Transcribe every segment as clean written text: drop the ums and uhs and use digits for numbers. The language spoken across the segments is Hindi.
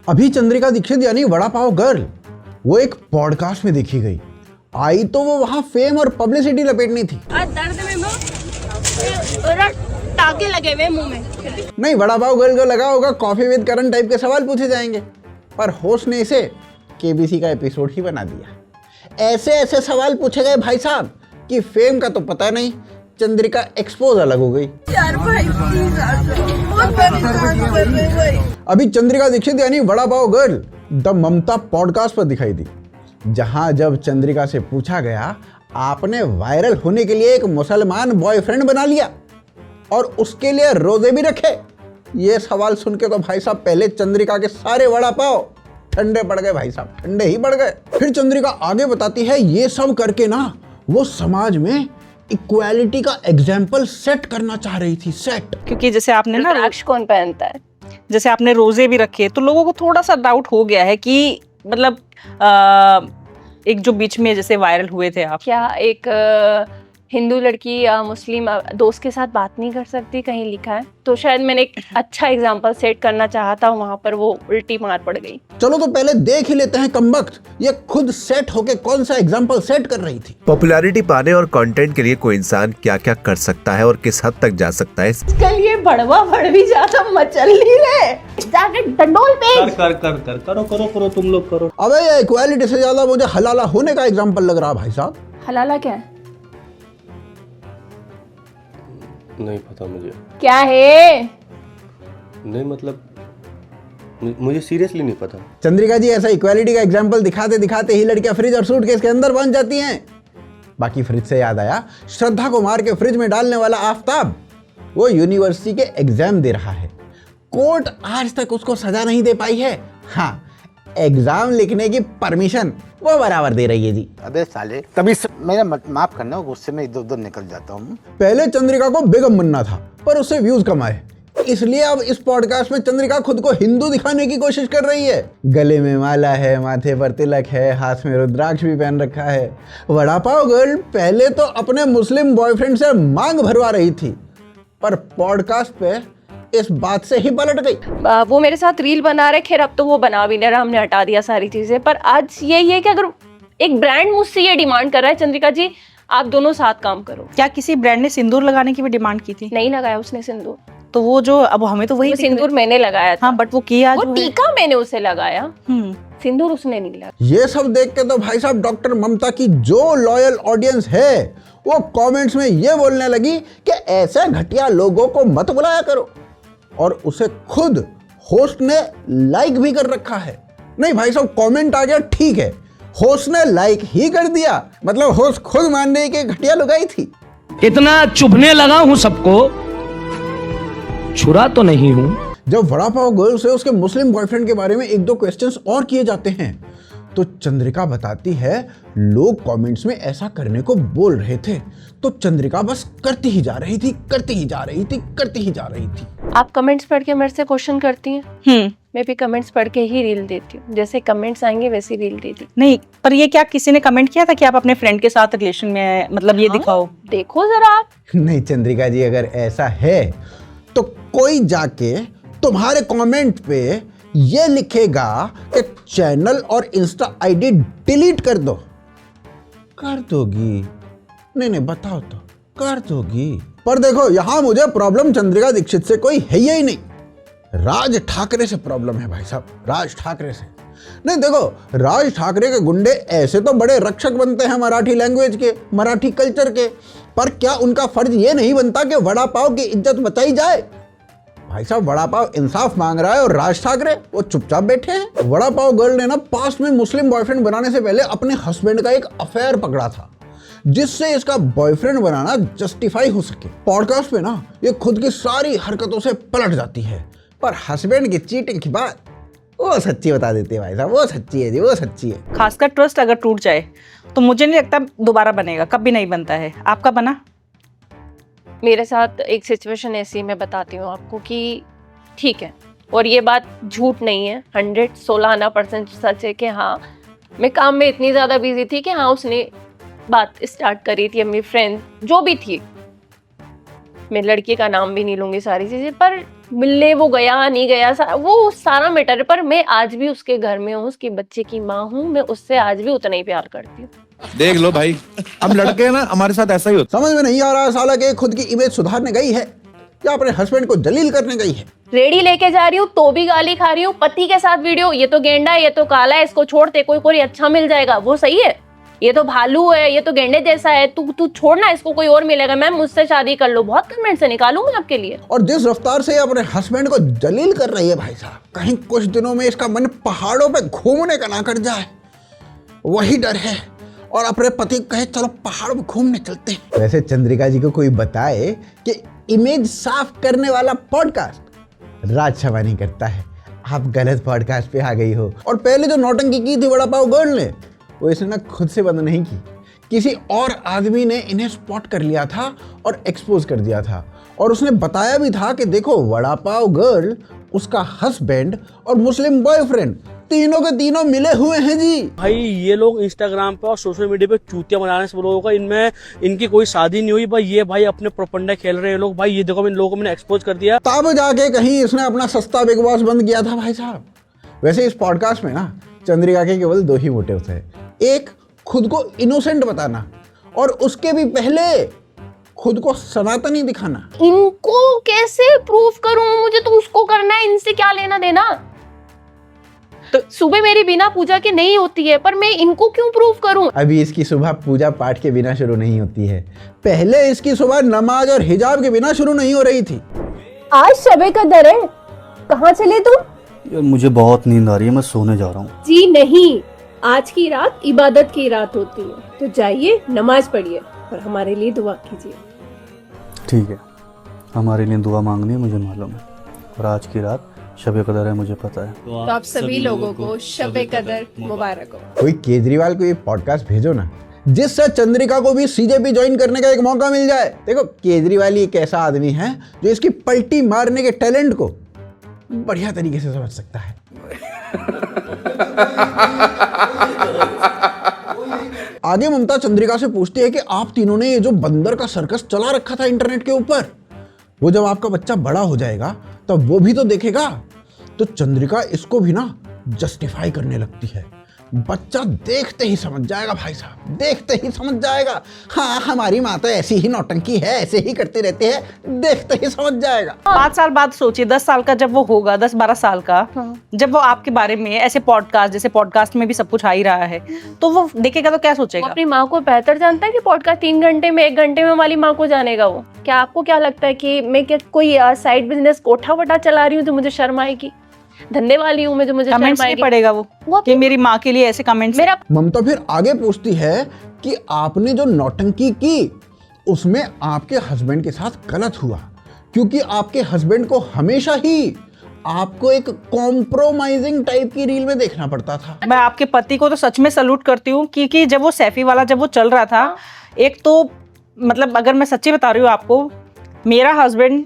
अभी चंद्रिका दीक्षित यानी वड़ा पाव गर्ल वो एक पॉडकास्ट में देखी गई। आई तो वो वहां फेम और पब्लिसिटी लपेटनी थी। आज दर्द में टाके लगे हुए मुंह में। नहीं, वड़ा पाव गर्ल को लगा होगा कॉफी विद करण टाइप के सवाल पूछे जाएंगे, पर होस्ट ने इसे केबीसी का एपिसोड ही बना दिया। ऐसे ऐसे सवाल पूछे गए भाई साहब कि फेम का तो पता नहीं, चंद्रिका एक्सपोज अलग हो गई। अभी चंद्रिका दीक्षित यानी vada pav girl the Mamata podcast पर दिखाई दी, जहां जब चंद्रिका से पूछा गया आपने वायरल होने के लिए एक मुसलमान बॉयफ्रेंड बना लिया और उसके लिए रोजे भी रखे, ये सवाल सुन के तो भाई साहब पहले चंद्रिका के सारे वड़ा पाव ठंडे पड़ गए। भाई साहब ठंडे ही पड़ गए। फिर चंद्रिका आगे बताती है ये सब करके ना वो समाज में इक्वालिटी का एग्जाम्पल सेट करना चाह रही थी। सेट क्योंकि जैसे आपने ना रुद्राक्ष कौन पहनता है, जैसे आपने रोजे भी रखे तो लोगों को थोड़ा सा डाउट हो गया है कि मतलब एक जो बीच में जैसे वायरल हुए थे आप, क्या एक हिंदू लड़की या मुस्लिम दोस्त के साथ बात नहीं कर सकती, कहीं लिखा है। तो शायद मैंने एक अच्छा एग्जांपल सेट करना चाहा था, वहां पर वो उल्टी मार पड़ गई। चलो तो पहले देख ही लेते हैं कमबख्त ये खुद सेट होके कौन सा एग्जांपल सेट कर रही थी। पॉपुलैरिटी पाने और कंटेंट के लिए कोई इंसान क्या क्या कर सकता है और किस हद तक जा सकता है। कल ये बड़वा बड़वी ज्यादा मचल नहीं रहे, जाके डंडोल पे करो तुम लोग करो। अबे ये इक्वालिटी से ज्यादा मुझे हलाला होने का एग्जांपल लग रहा भाई साहब। हलाला क्या है? नहीं पता मुझे, क्या है? नहीं मतलब मुझे सीरियसली नहीं पता। चंद्रिका जी ऐसा इक्वालिटी का एग्जांपल दिखाते दिखाते ही लड़कियां फ्रिज और सूटकेस के अंदर पहुंच जाती हैं। बाकी फ्रिज से याद आया, श्रद्धा को मार के फ्रिज में डालने वाला आफ्ताब वो यूनिवर्सिटी के एग्जाम दे रहा है। कोर्ट आज तक उसको सजा नहीं दे पाई है। हाँ, एग्जाम लिखने की परमिशन वो बराबर दे रही है जी। अबे साले, तभी मेरा माफ करना, गुस्से में इधर उधर निकल जाता हूँ। पहले चंद्रिका को बेगम बनना था पर उससे व्यूज कम आए, इसलिए अब इस पॉडकास्ट में चंद्रिका खुद को हिंदू दिखाने की कोशिश कर रही है। गले में माला है, माथे पर तिलक है, हाथ में रुद्राक्ष भी पहन रखा है। वड़ा पाव गर्ल पहले तो अपने मुस्लिम बॉयफ्रेंड से मांग भरवा रही थी, पर पॉडकास्ट पे इस बात से ही पलट गई। वो मेरे साथ रील बना रहे, खैर अब तो वो बना भी नहीं रहा, हमने हटा दिया सारी चीजें। पर आज यही है कि अगर एक ब्रांड मुझसे ये डिमांड कर रहा है, चंद्रिका जी आप दोनों साथ काम करो। क्या किसी ब्रांड ने सिंदूर लगाने की भी डिमांड की थी? नहीं लगाया उसने सिंदूर, तो वो जो अब हमें तो वही सिंदूर मैंने लगाया था। हाँ, बट वो किया वो टीका मैंने उसे लगाया, सिंदूर उसने नहीं लगाया। ये सब देख के तो भाई साहब डॉक्टर ममता की जो लॉयल ऑडियंस है वो कमेंट्स में ये बोलने लगी कि ऐसे घटिया लोगों को मत बुलाया करो, और उसे खुद होस्ट ने लाइक भी कर रखा है। नहीं भाई साहब, कमेंट आ गया ठीक है, होस्ट ने लाइक ही कर दिया, मतलब होस्ट खुद मान रही कि घटिया लुगाई थी। इतना चुभने लगा हूं सबको, छुरा तो नहीं हूं। जब वड़ा पाव गर्ल से उसके मुस्लिम बॉयफ्रेंड के बारे में एक दो क्वेश्चंस और किए जाते हैं तो चंद्रिका बताती है लोग कमेंट्स में ऐसा करने को बोल रहे थे, तो चंद्रिका बस करती ही जा रही थी, करती ही जा रही थी, करती ही जा रही थी। आप कमेंट्स पढ़ के मेरे से क्वेश्चन करती हैं? मैं भी कमेंट्स पढ़ के ही रील देती हूँ, जैसे कमेंट्स आएंगे वैसे रील देती। नहीं, पर ये क्या किसी ने कमेंट किया था कि आप अपने फ्रेंड के साथ रिलेशन में है, मतलब ये दिखाओ? देखो जरा आप। नहीं चंद्रिका जी, अगर ऐसा है तो कोई जाके तुम्हारे कमेंट पे ये लिखेगा कि चैनल और इंस्टा आईडी डिलीट कर दो, कर दोगी? नहीं बताओ तो, कर दोगी? पर देखो यहां मुझे प्रॉब्लम चंद्रिका दीक्षित से कोई है ही नहीं, राज ठाकरे से प्रॉब्लम है भाई साहब, राज ठाकरे से। नहीं देखो, राज ठाकरे के गुंडे ऐसे तो बड़े रक्षक बनते हैं मराठी लैंग्वेज के, मराठी कल्चर के, पर क्या उनका फर्ज ये नहीं बनता कि वड़ा पाव की इज्जत बचाई जाए? भाई साहब वड़ा पाव इंसाफ मांग रहा है और राज ठाकरे वो चुपचाप बैठे हैं। वड़ा पाव गर्ल ने ना पास्ट में मुस्लिम बॉयफ्रेंड बनाने से पहले अपने हस्बैंड का एक अफेयर पकड़ा था, जिससे इसका बॉयफ्रेंड बनाना जस्टिफाई हो सके। पॉडकास्ट पे ना ये खुद की सारी हरकतों से पलट जाती है, पर हस्बैंड की चीटिंग की बात वो सच्ची बता देती है भाई साहब, वो सच्ची है जी, वो सच्ची है। खासकर ट्रस्ट अगर टूट जाए तो मुझे नहीं लगता दोबारा बनेगा, कभी नहीं बनता है। आपका बना? मेरे साथ एक सिचुएशन ऐसी मैं बताती हूँ आपको कि ठीक है, और ये बात झूठ नहीं है, 116% सच है कि हाँ मैं काम में इतनी ज़्यादा बिजी थी कि हाँ उसने बात स्टार्ट करी थी, अपनी फ्रेंड जो भी थी मैं लड़की का नाम भी नहीं लूंगी, सारी चीजें, पर मिलने वो गया नहीं गया वो सारा मैटर है। पर मैं आज भी उसके घर में हूँ, उसके बच्चे की माँ हूँ, मैं उससे आज भी उतना ही प्यार करती हूँ। देख लो भाई, हम लड़के हैं ना, हमारे साथ ऐसा ही होता समझ में नहीं आ रहा साला कि खुद की इमेज सुधारने गई है या अपने हस्बैंड को जलील करने गई है। रेडी लेके जा रही हूँ तो भी गाली खा रही हूँ, पति के साथ वीडियो, ये तो गेंडा है, ये तो काला है, इसको छोड़ते, कोई अच्छा मिल जाएगा, वो सही है। ये तो भालू है, ये तो गेंडे जैसा है, तू छोड़ना, इसको कोई और मिलेगा, मैम मुझसे शादी कर लो। बहुत कमेंट से निकालूं मैं आपके लिए। और जिस रफ्तार से अपने हस्बैंड को जलील कर रही है भाई साहब, कहीं कुछ दिनों में इसका मन पहाड़ों पे घूमने का ना कर जाए, वही डर है। और अपने पति को कहे चलो पहाड़ों में घूमने चलते हैं। वैसे चंद्रिका जी को कोई बताए कि इमेज साफ करने वाला पॉडकास्ट राज शवानी करता है, आप गलत पॉडकास्ट पे आ गई हो। और पहले जो नौटंकी की थी वड़ा पाव गर्ल ने, वो इसने ना खुद से बंद नहीं की, किसी और आदमी ने इन्हें स्पॉट कर लिया था और एक्सपोज कर दिया था। और उसने बताया भी था कि देखो वड़ा पाव गर्ल, उसका हस्बैंड और मुस्लिम बॉयफ्रेंड तीनों के तीनों मिले हुए हैं जी। भाई ये लोग इंस्टाग्राम पे और सोशल मीडिया पे चूतिया बनाने से लोगों का, इनमें इनकी कोई शादी नहीं हुई भाई, ये भाई अपने प्रोपेगेंडा खेल रहे हैं लोग। भाई ये देखो इन लोगों को मैंने एक्सपोज कर दिया, तब जाके कहीं इसने अपना सस्ता बिग बॉस बंद किया था भाई साहब। वैसे इस पॉडकास्ट में ना चंद्रिका के केवल दो ही मोटिव्स हैं, एक खुद को इनोसेंट बताना और उसके भी पहले खुद को सनातनी दिखाना। इनको कैसे प्रूफ करूं, मुझे तो उसको करना है, इनसे क्या लेना देना। तो सुबह मेरी बिना पूजा के नहीं होती है, पर मैं इनको क्यों प्रूफ करूं। अभी इसकी सुबह पूजा पाठ के बिना शुरू नहीं होती है, पहले इसकी सुबह नमाज और हिजाब के बिना शुरू नहीं हो रही थी। आज शबे कदर है, कहाँ चले तुम? यार मुझे बहुत नींद आ रही है, मैं सोने जा रहा हूँ। जी नहीं, आज की रात इबादत की रात होती है, तो जाइए नमाज पढ़िए और हमारे लिए दुआ कीजिए। ठीक है, हमारे लिए दुआ मांगनी है, मुझे मालूम है, और आज की रात शबे कदर है, मुझे पता है। तो आप सभी लोगों को शबे कदर मुबारक हो। कोई केजरीवाल को ये पॉडकास्ट भेजो ना, जिससे चंद्रिका को भी सीजेपी ज्वाइन करने का एक मौका मिल जाए। देखो केजरीवाल एक ऐसा आदमी है जो इसकी पलटी मारने के टैलेंट को बढ़िया तरीके से समझ सकता है। आगे ममता चंद्रिका से पूछती है कि आप तीनों ने ये जो बंदर का सर्कस चला रखा था इंटरनेट के ऊपर, वो जब आपका बच्चा बड़ा हो जाएगा तब वो भी तो देखेगा। तो चंद्रिका इसको भी ना जस्टिफाई करने लगती है। बच्चा देखते ही समझ जाएगा भाई साहब, देखते ही समझ जाएगा। हाँ हमारी माँ तो ऐसी ही नौटंकी है, ऐसे ही करती रहती है, देखते ही समझ जाएगा। 5 साल बाद सोचिए, 10 साल का जब वो होगा, 10-12 साल का, जब वो आपके बारे में ऐसे पॉडकास्ट, जैसे पॉडकास्ट में भी सब कुछ आ ही रहा है, तो वो देखेगा तो क्या सोचेगा? अपनी माँ को बेहतर जानता है कि पॉडकास्ट 3 घंटे में 1 घंटे में वाली माँ को जानेगा वो। क्या आपको क्या लगता है कि मैं क्या कोई साइड बिजनेस कोठा वोटा चला रही हूँ तो मुझे शर्म आएगी? धंधे वाली हूँ मैं जो मुझे कमेंट्स नहीं पड़ेगा वो कि मेरी माँ के लिए ऐसे कमेंट्स। मेरा ममता फिर आगे पूछती है कि आपने जो नौटंकी की उसमें आपके हस्बैंड के साथ गलत हुआ, क्योंकि आपके हस्बैंड को हमेशा ही आपको एक कॉम्प्रोमाइजिंग टाइप की रील में देखना पड़ता था। मैं आपके पति को तो सच में सैल्यूट करती हूँ, क्योंकि जब वो सैफी वाला जब वो चल रहा था, एक तो मतलब अगर मैं सच्ची बता रही हूँ आपको, मेरा हस्बैंड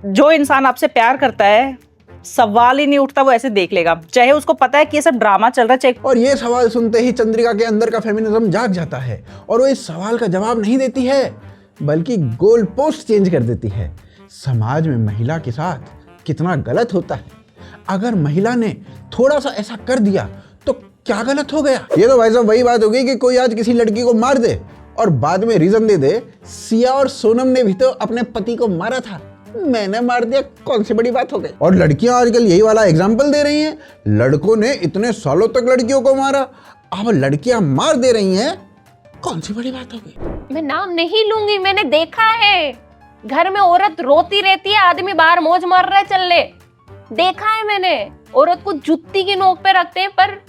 जो इंसान आपसे प्यार करता है, सवाल ही नहीं उठता वो ऐसे देख लेगा, चाहे उसको पता है कि ये सब ड्रामा चल रहा है, चाहे। और ये सवाल सुनते ही चंद्रिका के अंदर का फेमिनिज्म जाग जाता है और वो इस सवाल का जवाब नहीं देती है, बल्कि गोल पोस्ट चेंज कर देती है। समाज में महिला के साथ कितना गलत होता है, अगर महिला ने थोड़ा सा ऐसा कर दिया तो क्या गलत हो गया। ये तो भाई साहब वही बात हो गई कि कोई आज किसी लड़की को मार दे और बाद में रीजन दे दे, सिया और सोनम ने भी तो अपने पति को मारा था, मैंने मार दिया, कौन सी बड़ी बात हो गई। और लड़कियां आजकल यही वाला एग्जाम्पल दे रही हैं, लड़कों ने इतने सालों तक लड़कियों को मारा, अब लड़कियां मार दे रही हैं, कौन सी बड़ी बात हो गई। मैं नाम नहीं लूंगी, मैंने देखा है घर में औरत रोती रहती है, आदमी बाहर मौज मार रहा है, चल ले, देखा है मैंने। औरत को जुत्ती की नोक पे रखते हैं, पर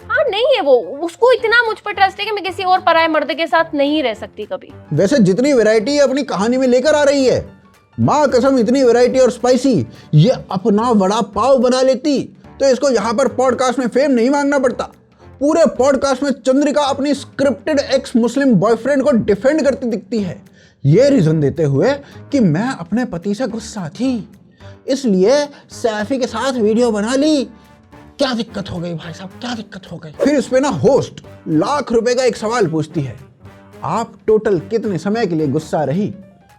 हाँ नहीं है वो, उसको इतना मुझ पर ट्रस्ट है कि मैं किसी और पराये मर्द के साथ नहीं रह सकती कभी। वैसे जितनी वैरायटी अपनी कहानी में लेकर आ रही है, माँ कसम इतनी वैरायटी और स्पाइसी, ये अपना वड़ा पाव बना लेती तो इसको यहाँ पर पॉडकास्ट में फेम नहीं मांगना पड़ता। पूरे पॉडकास्ट में चंद्रिका अपनी स्क्रिप्टेड एक्स मुस्लिम बॉयफ्रेंड को डिफेंड करती दिखती है, ये रीजन देते हुए कि मैं अपने पति से गुस्सा थी, इसलिए सैफी के साथ वीडियो बना ली। क्या दिक्कत हो गई भाई साहब, क्या दिक्कत हो गई। फिर इस पे ना होस्ट लाख रुपए का एक सवाल पूछती है, आप टोटल कितने समय के लिए गुस्सा रही?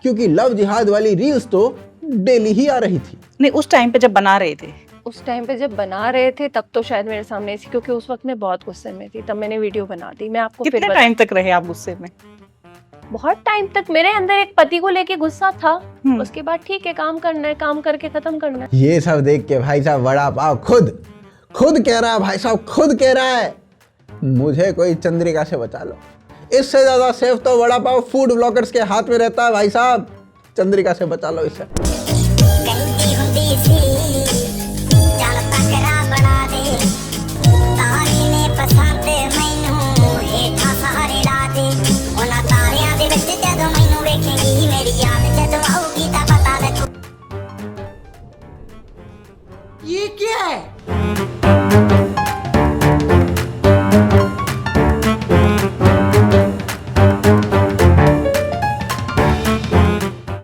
क्योंकि लव जिहाद वाली रील्स तो डेली ही आ रही थी। नहीं, उस टाइम पे जब बना रहे थे, उस टाइम पे जब बना रहे थे तब तो शायद मेरे सामने थी, क्योंकि उस वक्त मैं बहुत गुस्से में थी, तब मैंने वीडियो बना दी। मैं आपको कितने फिर टाइम तक रहे आप गुस्से में? बहुत टाइम तक मेरे अंदर एक पति को लेके गुस्सा था। उसके बाद ठीक है, काम करना है, काम करके खत्म करना है। ये सब देख के भाई साहब वड़ा पाव खुद कह रहा है, भाई साहब खुद कह रहा है मुझे कोई चंद्रिका से बचा लो। इससे ज्यादा सेफ तो वड़ा पाव फूड ब्लॉगर्स के हाथ में रहता है भाई साहब, चंद्रिका से बचा लो इससे।